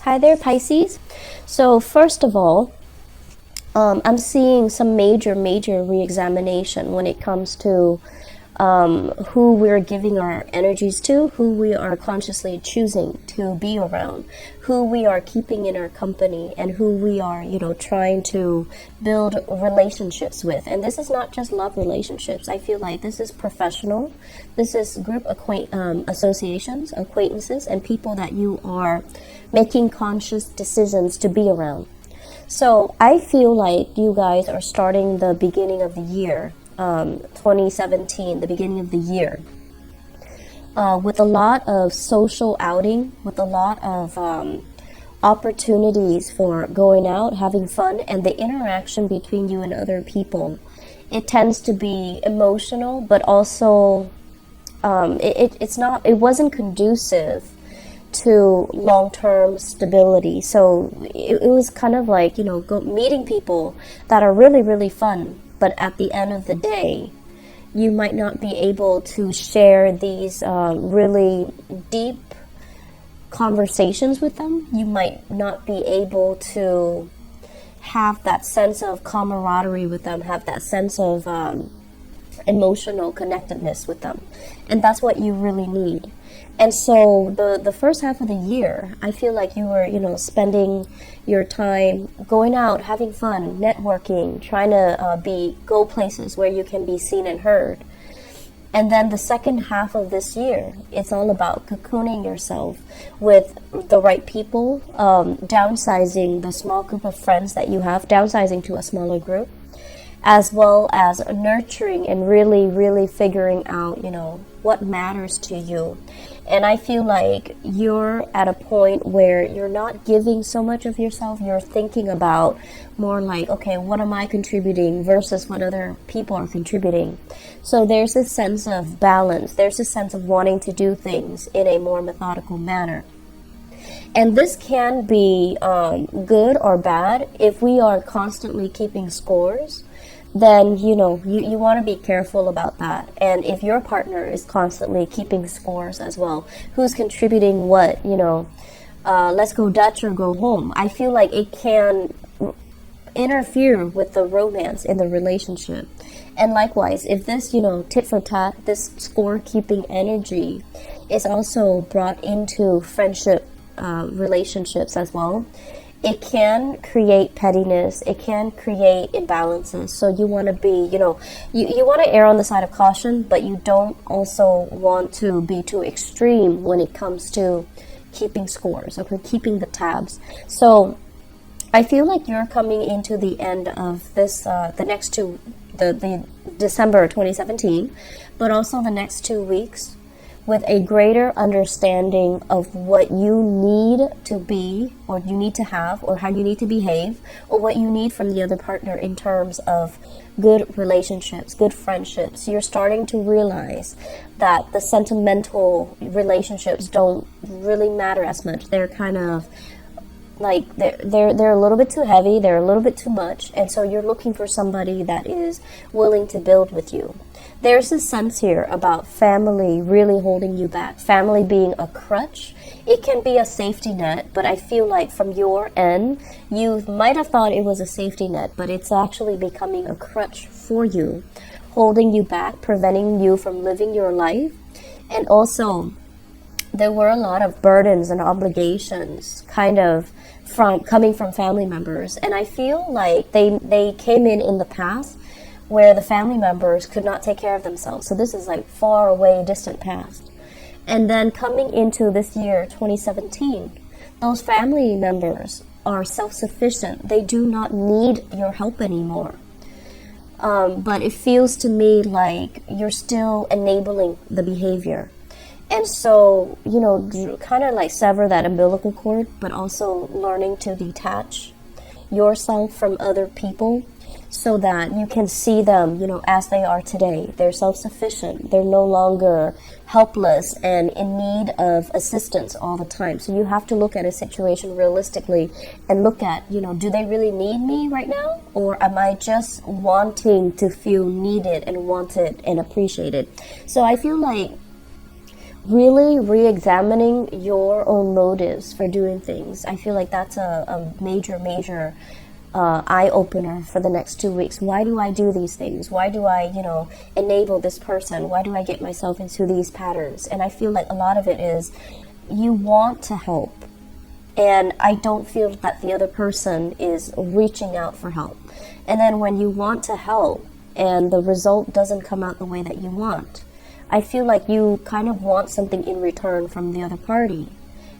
Hi there, Pisces. So first of all, I'm seeing some major re-examination when it comes to who we're giving our energies to, who we are consciously choosing to be around, who we are keeping in our company, and who we are, trying to build relationships with. And this is not just love relationships. I feel like this is professional. This is group associations, acquaintances, and people that you are making conscious decisions to be around. So I feel like you guys are starting the beginning of the year, 2017, the beginning of the year, with a lot of social outing, with a lot of opportunities for going out, having fun, and the interaction between you and other people. It tends to be emotional, but also it wasn't conducive to long-term stability. So it was kind of like, meeting people that are really fun, but at the end of the day, you might not be able to share these really deep conversations with them. You might not be able to have that sense of camaraderie with them, have that sense of emotional connectedness with them. And that's what you really need. And so the first half of the year, I feel like you were, spending your time going out, having fun, networking, trying to go places where you can be seen and heard. And then the second half of this year, it's all about cocooning yourself with the right people, downsizing the small group of friends that you have, downsizing to a smaller group, as well as nurturing and really figuring out, what matters to you. And I feel like you're at a point where you're not giving so much of yourself. You're thinking about more like, okay, what am I contributing versus what other people are contributing. So there's this sense of balance. There's this sense of wanting to do things in a more methodical manner. And this can be good or bad. If we are constantly keeping scores, then, you want to be careful about that. And if your partner is constantly keeping scores as well, who's contributing what, let's go Dutch or go home, I feel like it can interfere with the romance in the relationship. And likewise, if this, tit for tat, this score-keeping energy is also brought into friendship relationships as well, it can create pettiness. It can create imbalances. So you want to be, you want to err on the side of caution, but you don't also want to be too extreme when it comes to keeping scores or keeping the tabs. So I feel like you're coming into the end of this, the December 2017, but also the next 2 weeks, with a greater understanding of what you need to be, or you need to have, or how you need to behave, or what you need from the other partner in terms of good relationships, good friendships. You're starting to realize that the sentimental relationships don't really matter as much. They're kind of like they're a little bit too heavy, they're a little bit too much, and so you're looking for somebody that is willing to build with you. There's a sense here about family really holding you back, family being a crutch. It can be a safety net, but I feel like from your end, you might have thought it was a safety net, but it's actually becoming a crutch for you, holding you back, preventing you from living your life. And also, there were a lot of burdens and obligations coming from family members. And I feel like they came in the past where the family members could not take care of themselves. So this is like far away, distant past. And then coming into this year, 2017, those family members are self-sufficient. They do not need your help anymore. But it feels to me like you're still enabling the behavior. And so, kind of like sever that umbilical cord, but also learning to detach yourself from other people so that you can see them, as they are today. They're self-sufficient. They're no longer helpless and in need of assistance all the time. So you have to look at a situation realistically and look at, do they really need me right now? Or am I just wanting to feel needed and wanted and appreciated? So I feel like really re-examining your own motives for doing things. I feel like that's a major eye-opener for the next 2 weeks. Why do I do these things? Why do I, enable this person? Why do I get myself into these patterns? And I feel like a lot of it is you want to help, and I don't feel that the other person is reaching out for help. And then when you want to help and the result doesn't come out the way that you want, I feel like you kind of want something in return from the other party,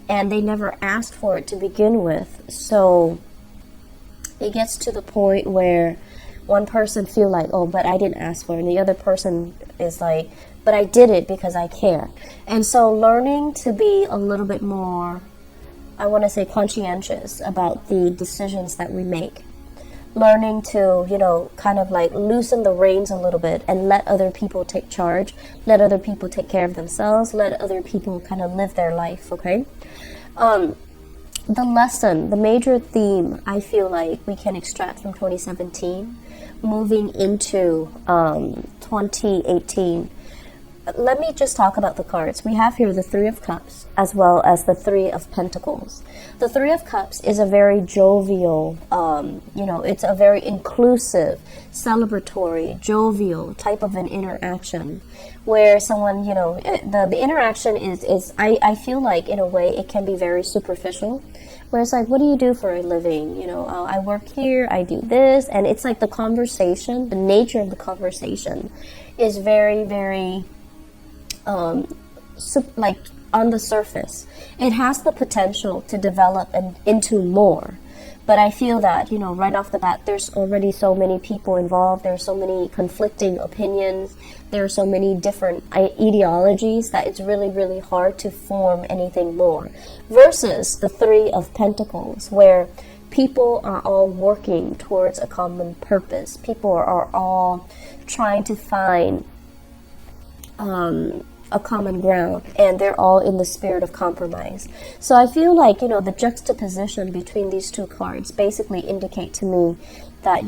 and they never asked for it to begin with. So it gets to the point where one person feel like, oh, but I didn't ask for it, and the other person is like, but I did it because I care. And so learning to be a little bit more, I want to say, conscientious about the decisions that we make. Learning to, kind of like loosen the reins a little bit and let other people take charge, let other people take care of themselves, let other people kind of live their life, okay? The lesson, the major theme I feel like we can extract from 2017, moving into 2018. Let me just talk about the cards. We have here the Three of Cups as well as the Three of Pentacles. The Three of Cups is a very jovial, it's a very inclusive, celebratory, jovial type of an interaction where someone, the interaction is I feel like in a way it can be very superficial, where it's like, what do you do for a living? I work here, I do this, and it's like the conversation, the nature of the conversation is very, very like on the surface. It has the potential to develop into more, but I feel that right off the bat there's already so many people involved, there's so many conflicting opinions, there are so many different ideologies that it's really, really hard to form anything more, versus the Three of Pentacles, where people are all working towards a common purpose. People are all trying to find a common ground, and they're all in the spirit of compromise. So I feel like, the juxtaposition between these two cards basically indicate to me that,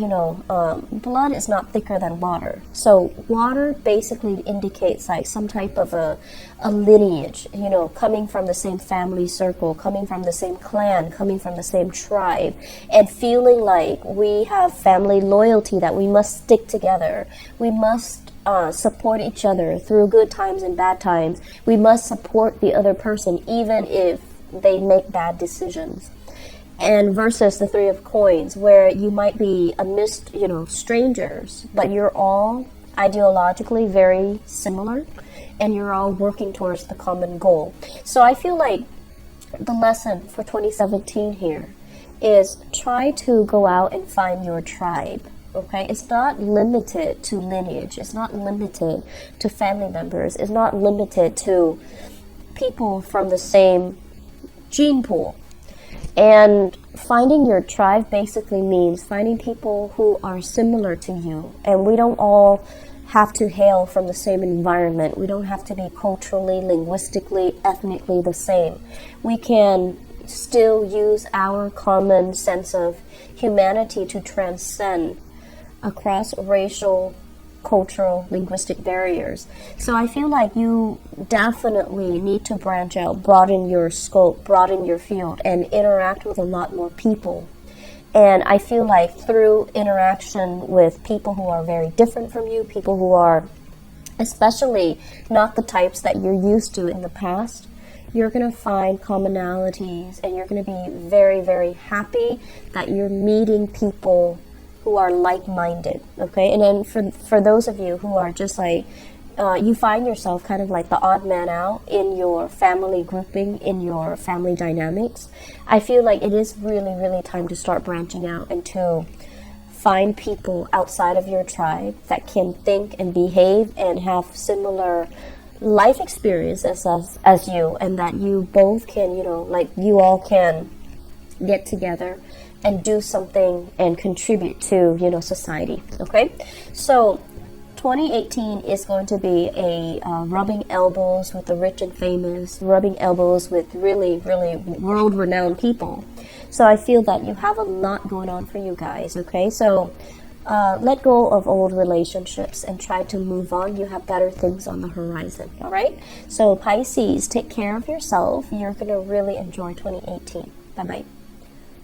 blood is not thicker than water. So water basically indicates like some type of a lineage, coming from the same family circle, coming from the same clan, coming from the same tribe, and feeling like we have family loyalty, that we must stick together. We must support each other through good times and bad times. We must support the other person even if they make bad decisions. And versus the Three of Coins, where you might be amidst, strangers, but you're all ideologically very similar, and you're all working towards the common goal. So I feel like the lesson for 2017 here is try to go out and find your tribe. Okay, it's not limited to lineage. It's not limited to family members. It's not limited to people from the same gene pool. And finding your tribe basically means finding people who are similar to you. And we don't all have to hail from the same environment. We don't have to be culturally, linguistically, ethnically the same. We can still use our common sense of humanity to transcend across racial, cultural, linguistic barriers. So I feel like you definitely need to branch out, broaden your scope, broaden your field, and interact with a lot more people. And I feel like through interaction with people who are very different from you, people who are especially not the types that you're used to in the past, you're going to find commonalities, and you're going to be very, very happy that you're meeting people who are like-minded, okay? And then for those of you who are just like, you find yourself kind of like the odd man out in your family grouping, in your family dynamics, I feel like it is really, really time to start branching out and to find people outside of your tribe that can think and behave and have similar life experiences as you, and that you both can, you all can get together and do something and contribute to, society, okay? So 2018 is going to be a rubbing elbows with the rich and famous, rubbing elbows with really, really world-renowned people. So I feel that you have a lot going on for you guys, okay? So let go of old relationships and try to move on. You have better things on the horizon. All right. So Pisces, take care of yourself. You're going to really enjoy 2018. Bye bye.